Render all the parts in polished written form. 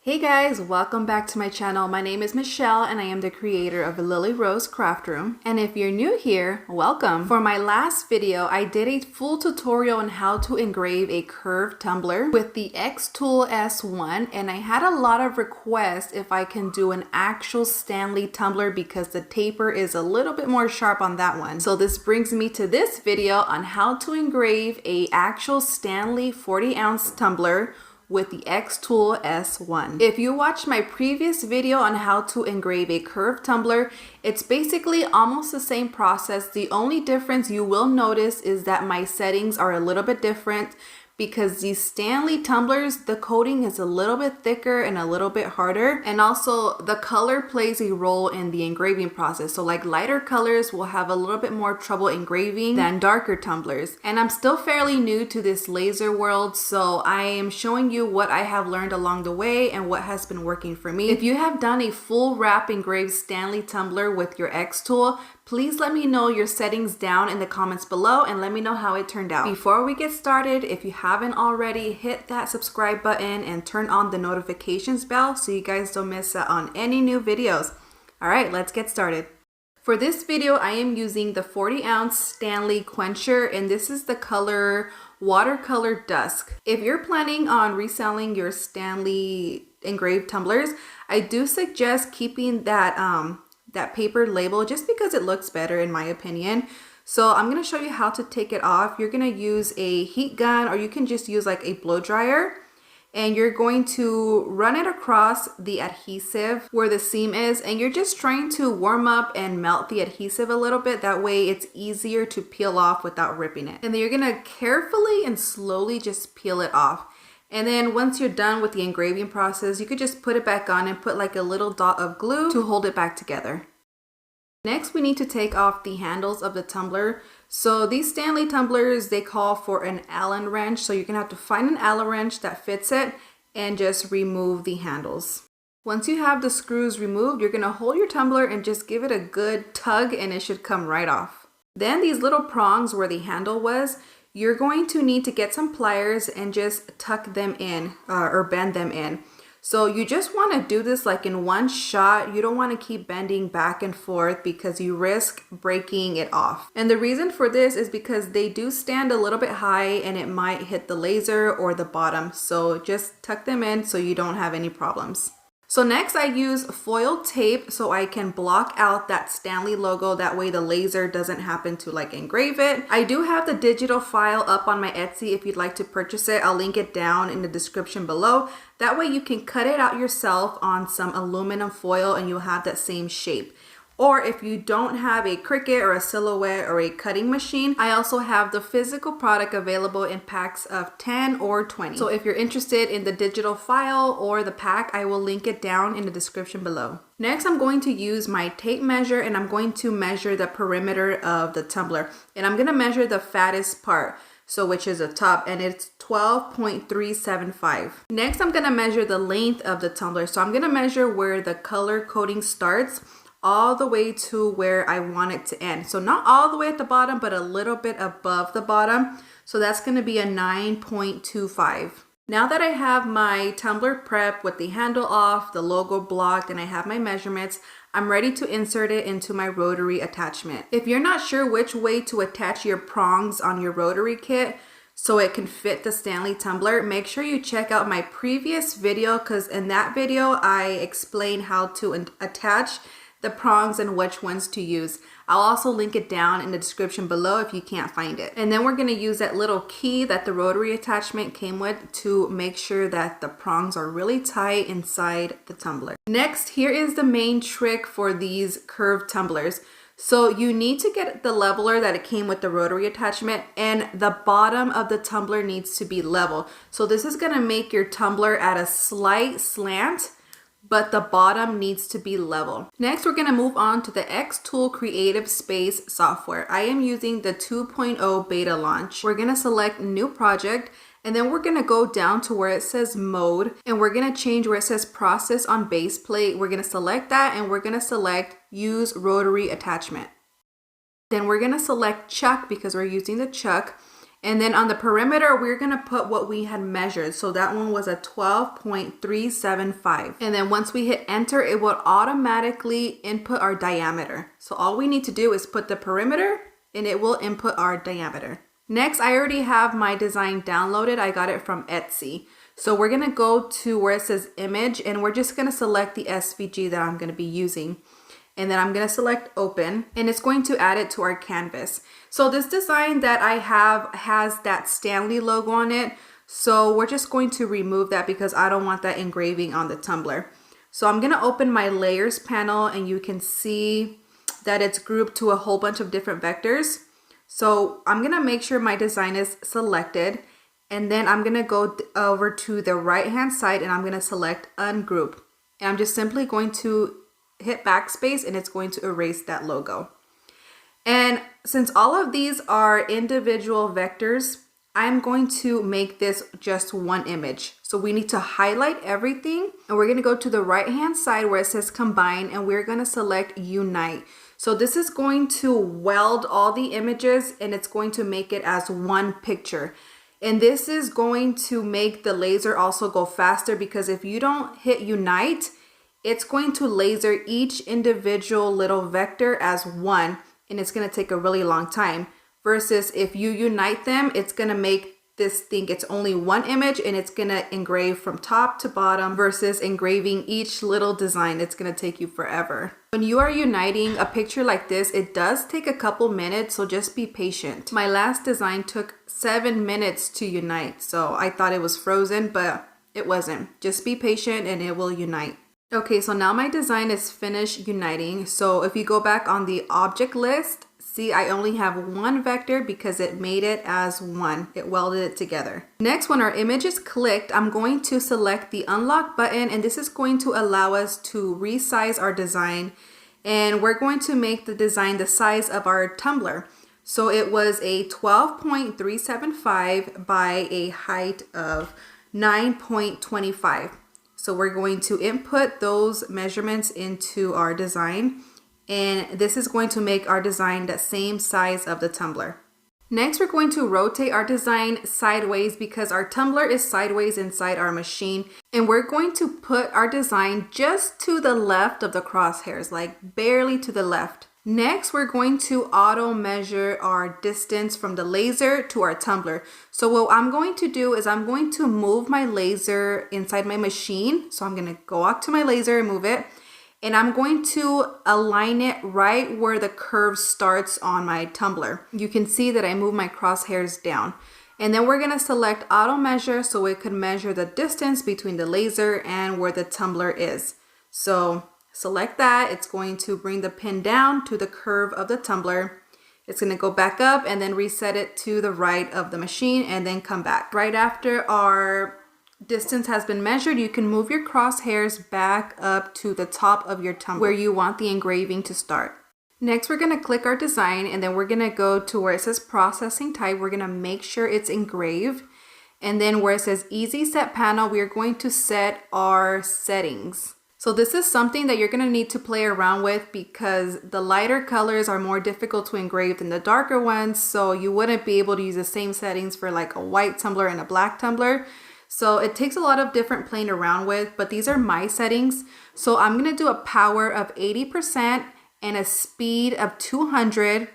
Hey guys, welcome back to my channel. My name is Michelle and I am the creator of Lily Rose Craft Room. And if you're new here, welcome. For my last video, I did a full tutorial on how to engrave a curved tumbler with the Xtool S1, and I had a lot of requests if I can do an actual Stanley tumbler because the taper is a little bit more sharp on that one. So this brings me to this video on how to engrave a actual Stanley 40-ounce tumbler with the Xtool S1. If you watched my previous video on how to engrave a curved tumbler, it's basically almost the same process. The only difference you will notice is that my settings are a little bit different because these Stanley tumblers, the coating is a little bit thicker and a little bit harder. And also the color plays a role in the engraving process. So like lighter colors will have a little bit more trouble engraving than darker tumblers. And I'm still fairly new to this laser world, so I am showing you what I have learned along the way and what has been working for me. If you have done a full wrap engraved Stanley tumbler with your xTool, please let me know your settings down in the comments below and let me know how it turned out. Before we get started, if you haven't already, hit that subscribe button and turn on the notifications bell so you guys don't miss out on any new videos. All right, let's get started. For this video, I am using the 40-ounce Stanley Quencher, and this is the color Watercolor Dusk. If you're planning on reselling your Stanley engraved tumblers, I do suggest keeping that paper label just because it looks better in my opinion. So I'm going to show you how to take it off. You're going to use a heat gun, or you can just use like a blow dryer, and you're going to run it across the adhesive where the seam is, and you're just trying to warm up and melt the adhesive a little bit. That way it's easier to peel off without ripping it. And then you're going to carefully and slowly just peel it off. And then once you're done with the engraving process, you could just put it back on and put like a little dot of glue to hold it back together. Next, we need to take off the handles of the tumbler. So these Stanley tumblers, they call for an Allen wrench. So you're gonna have to find an Allen wrench that fits it and just remove the handles. Once you have the screws removed, you're gonna hold your tumbler and just give it a good tug and it should come right off. Then these little prongs where the handle was, you're going to need to get some pliers and just tuck them in or bend them in. So you just want to do this like in one shot. You don't want to keep bending back and forth because you risk breaking it off. And the reason for this is because they do stand a little bit high and it might hit the laser or the bottom. So just tuck them in so you don't have any problems. So next I use foil tape so I can block out that Stanley logo. That way the laser doesn't happen to like engrave it. I do have the digital file up on my Etsy if you'd like to purchase it. I'll link it down in the description below. That way you can cut it out yourself on some aluminum foil and you'll have that same shape. Or if you don't have a Cricut or a Silhouette or a cutting machine, I also have the physical product available in packs of 10 or 20. So if you're interested in the digital file or the pack, I will link it down in the description below. Next, I'm going to use my tape measure and I'm going to measure the perimeter of the tumbler. And I'm going to measure the fattest part, so which is the top, and it's 12.375. Next, I'm going to measure the length of the tumbler. So I'm going to measure where the color coding starts all the way to where I want it to end. So not all the way at the bottom, but a little bit above the bottom. So that's going to be a 9.25. Now that I have my tumbler prep with the handle off, the logo blocked, and I have my measurements, I'm ready to insert it into my rotary attachment. If you're not sure which way to attach your prongs on your rotary kit so it can fit the Stanley tumbler, make sure you check out my previous video, because in that video I explain how to attach the prongs and which ones to use. I'll also link it down in the description below if you can't find it. And then we're going to use that little key that the rotary attachment came with to make sure that the prongs are really tight inside the tumbler. Next, here is the main trick for these curved tumblers. So you need to get the leveler that it came with the rotary attachment, and the bottom of the tumbler needs to be level. So this is going to make your tumbler at a slight slant, but the bottom needs to be level. Next, we're going to move on to the xTool Creative Space software. I am using the 2.0 beta launch. We're going to select new project, and then we're going to go down to where it says mode, and we're going to change where it says process on base plate. We're going to select that, and we're going to select use rotary attachment. Then we're going to select chuck because we're using the chuck. And then on the perimeter, we're gonna put what we had measured. So that one was a 12.375. And then once we hit enter, it will automatically input our diameter. So all we need to do is put the perimeter and it will input our diameter. Next, I already have my design downloaded. I got it from Etsy. So we're gonna go to where it says image and we're just gonna select the SVG that I'm gonna be using. And then I'm gonna select open and it's going to add it to our canvas. So this design that I have has that Stanley logo on it. So we're just going to remove that because I don't want that engraving on the tumbler. So I'm gonna open my layers panel and you can see that it's grouped to a whole bunch of different vectors. So I'm gonna make sure my design is selected and then I'm gonna go over to the right hand side and I'm gonna select ungroup. And I'm just simply going to hit backspace and it's going to erase that logo. And since all of these are individual vectors, I'm going to make this just one image. So we need to highlight everything and we're going to go to the right hand side where it says combine and we're going to select unite. So this is going to weld all the images and it's going to make it as one picture. And this is going to make the laser also go faster because if you don't hit unite, it's going to laser each individual little vector as one and it's going to take a really long time. Versus if you unite them, it's going to make this think it's only one image and it's going to engrave from top to bottom versus engraving each little design. It's going to take you forever. When you are uniting a picture like this, it does take a couple minutes, so just be patient. My last design took 7 minutes to unite, so I thought it was frozen, but it wasn't. Just be patient and it will unite. Okay, so now my design is finished uniting. So if you go back on the object list, see I only have one vector because it made it as one. It welded it together. Next, when our image is clicked, I'm going to select the unlock button and this is going to allow us to resize our design. And we're going to make the design the size of our tumbler. So it was a 12.375 by a height of 9.25. So we're going to input those measurements into our design and this is going to make our design the same size of the tumbler. Next, we're going to rotate our design sideways because our tumbler is sideways inside our machine and we're going to put our design just to the left of the crosshairs, like barely to the left. Next, we're going to auto measure our distance from the laser to our tumbler. So what I'm going to do is I'm going to move my laser inside my machine. So I'm going to go up to my laser and move it. And I'm going to align it right where the curve starts on my tumbler. You can see that I move my crosshairs down. And then we're going to select auto measure so it could measure the distance between the laser and where the tumbler is. So select that. It's going to bring the pin down to the curve of the tumbler. It's going to go back up and then reset it to the right of the machine and then come back. Right after our distance has been measured, you can move your crosshairs back up to the top of your tumbler where you want the engraving to start. Next, we're going to click our design and then we're going to go to where it says processing type. We're going to make sure it's Engrave. And then where it says easy set panel, we are going to set our settings. So this is something that you're going to need to play around with because the lighter colors are more difficult to engrave than the darker ones. So you wouldn't be able to use the same settings for like a white tumbler and a black tumbler. So it takes a lot of different playing around with, but these are my settings. So I'm going to do a power of 80% and a speed of 200,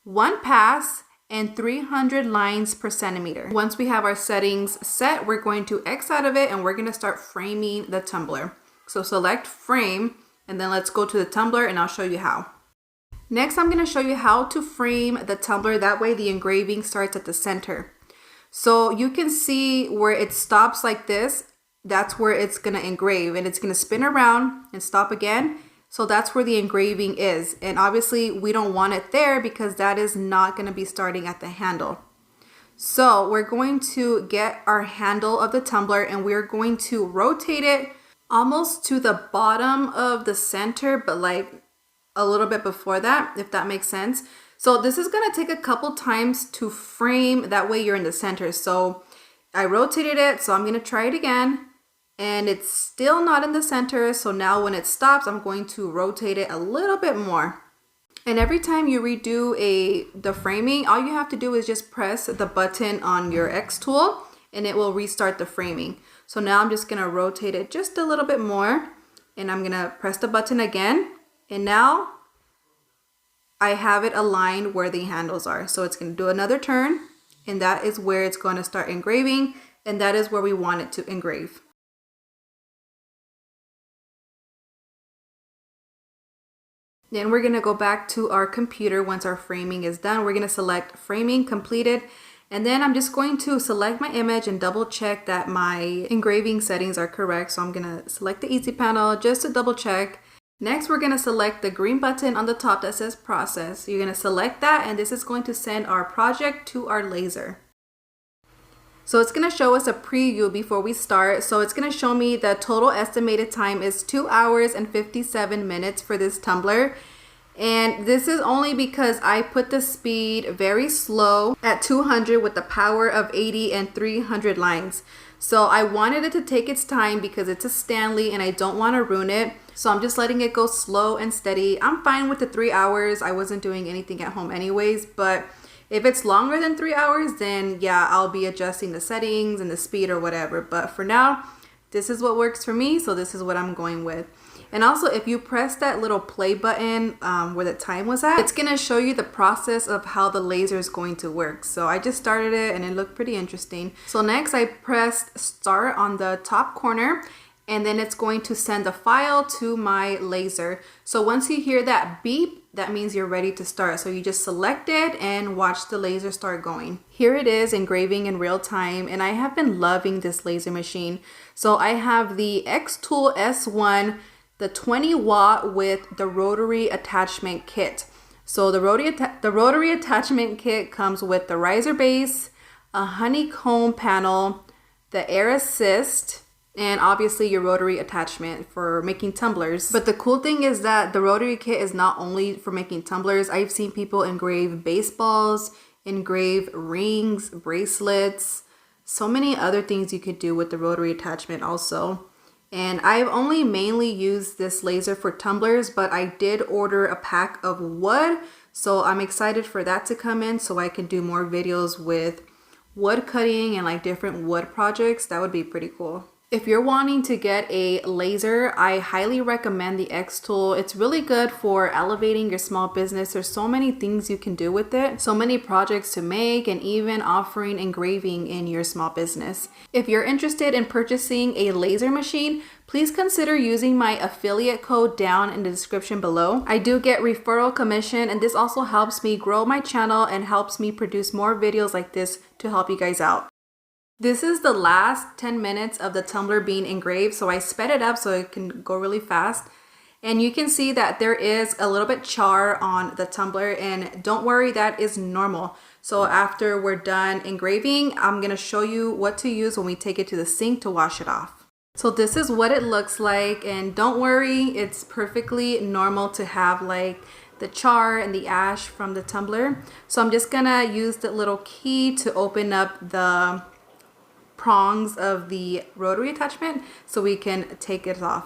one pass, and 300 lines per centimeter. Once we have our settings set, we're going to X out of it and we're going to start framing the tumbler. So select frame and then let's go to the tumbler and I'll show you how. Next, I'm going to show you how to frame the tumbler. That way the engraving starts at the center. So you can see where it stops like this. That's where it's going to engrave and it's going to spin around and stop again. So that's where the engraving is. And obviously we don't want it there because that is not going to be starting at the handle. So we're going to get our handle of the tumbler and we're going to rotate it almost to the bottom of the center, but like a little bit before that, if that makes sense. So this is going to take a couple times to frame. That way you're in the center. So I rotated it. So I'm going to try it again. And it's still not in the center. So now when it stops, I'm going to rotate it a little bit more. And every time you redo the framing, all you have to do is just press the button on your xTool and it will restart the framing. So now I'm just gonna rotate it just a little bit more and I'm gonna press the button again. And now I have it aligned where the handles are. So it's gonna do another turn and that is where it's gonna start engraving, and that is where we want it to engrave. Then we're gonna go back to our computer once our framing is done. We're gonna select framing completed, and then I'm just going to select my image and double check that my engraving settings are correct. So I'm gonna select the easy panel just to double check. Next, we're gonna select the green button on the top that says process. You're gonna select that, and this is going to send our project to our laser. So it's gonna show us a preview before we start. So it's gonna show me the total estimated time is 2 hours and 57 minutes for this tumbler. And this is only because I put the speed very slow at 200 with the power of 80 and 300 lines. So I wanted it to take its time because it's a Stanley and I don't want to ruin it. So I'm just letting it go slow and steady. I'm fine with the 3 hours. I wasn't doing anything at home anyways, but if it's longer than 3 hours, then yeah, I'll be adjusting the settings and the speed or whatever. But for now, this is what works for me, so this is what I'm going with. And also, if you press that little play button where the time was at, it's gonna show you the process of how the laser is going to work. So I just started it and it looked pretty interesting. So next I pressed start on the top corner, and then it's going to send the file to my laser. So once you hear that beep, that means you're ready to start. So you just select it and watch the laser start going. Here it is engraving in real time, and I have been loving this laser machine. So I have the Xtool S1, the 20 watt with the rotary attachment kit. So the rotary attachment kit comes with the riser base, a honeycomb panel, the air assist, and obviously your rotary attachment for making tumblers. But the cool thing is that the rotary kit is not only for making tumblers. I've seen people engrave baseballs, engrave rings, bracelets, so many other things you could do with the rotary attachment also. And I've only mainly used this laser for tumblers, but I did order a pack of wood. So I'm excited for that to come in so I can do more videos with wood cutting and like different wood projects. That would be pretty cool. If you're wanting to get a laser, I highly recommend the xTool. It's really good for elevating your small business. There's so many things you can do with it, so many projects to make, and even offering engraving in your small business. If you're interested in purchasing a laser machine, please consider using my affiliate code down in the description below. I do get referral commission, and this also helps me grow my channel and helps me produce more videos like this to help you guys out. This is the last 10 minutes of the tumbler being engraved, so I sped it up so it can go really fast. And you can see that there is a little bit char on the tumbler, and don't worry, that is normal. So after we're done engraving, I'm gonna show you what to use when we take it to the sink to wash it off. So this is what it looks like, and don't worry, it's perfectly normal to have like the char and the ash from the tumbler. So I'm just gonna use the little key to open up the prongs of the rotary attachment so we can take it off.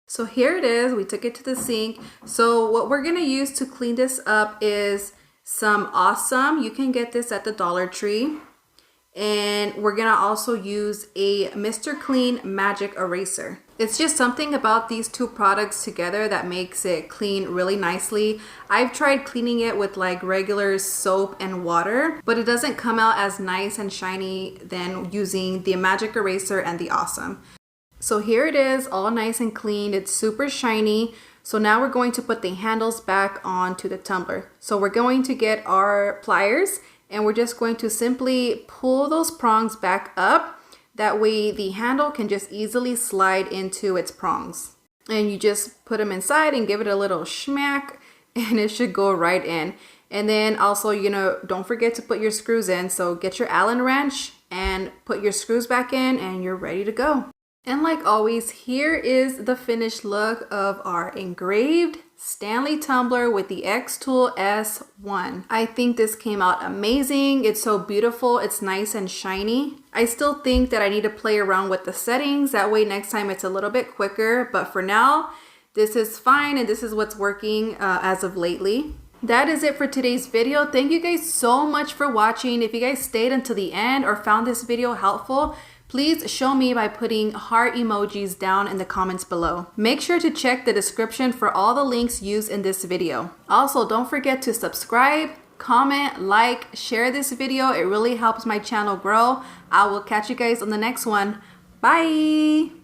So here it is, we took it to the sink. So what we're gonna use to clean this up is some Awesome. You can get this at the Dollar Tree. And we're gonna also use a Mr. Clean Magic Eraser. It's just something about these two products together that makes it clean really nicely. I've tried cleaning it with like regular soap and water, but it doesn't come out as nice and shiny than using the Magic Eraser and the Awesome. So here it is, all nice and clean. It's super shiny. So now we're going to put the handles back onto the tumbler. So we're going to get our pliers, and we're just going to simply pull those prongs back up. That way the handle can just easily slide into its prongs. And you just put them inside and give it a little schmack, and it should go right in. And then also, you know, don't forget to put your screws in. So get your Allen wrench and put your screws back in, and you're ready to go. And like always, here is the finished look of our engraved Stanley Tumbler with the Xtool S1. I think this came out amazing. It's so beautiful. It's nice and shiny. I still think that I need to play around with the settings. That way next time it's a little bit quicker. But for now, this is fine and this is what's working as of lately. That is it for today's video. Thank you guys so much for watching. If you guys stayed until the end or found this video helpful, please show me by putting heart emojis down in the comments below. Make sure to check the description for all the links used in this video. Also, don't forget to subscribe, comment, like, share this video. It really helps my channel grow. I will catch you guys on the next one. Bye!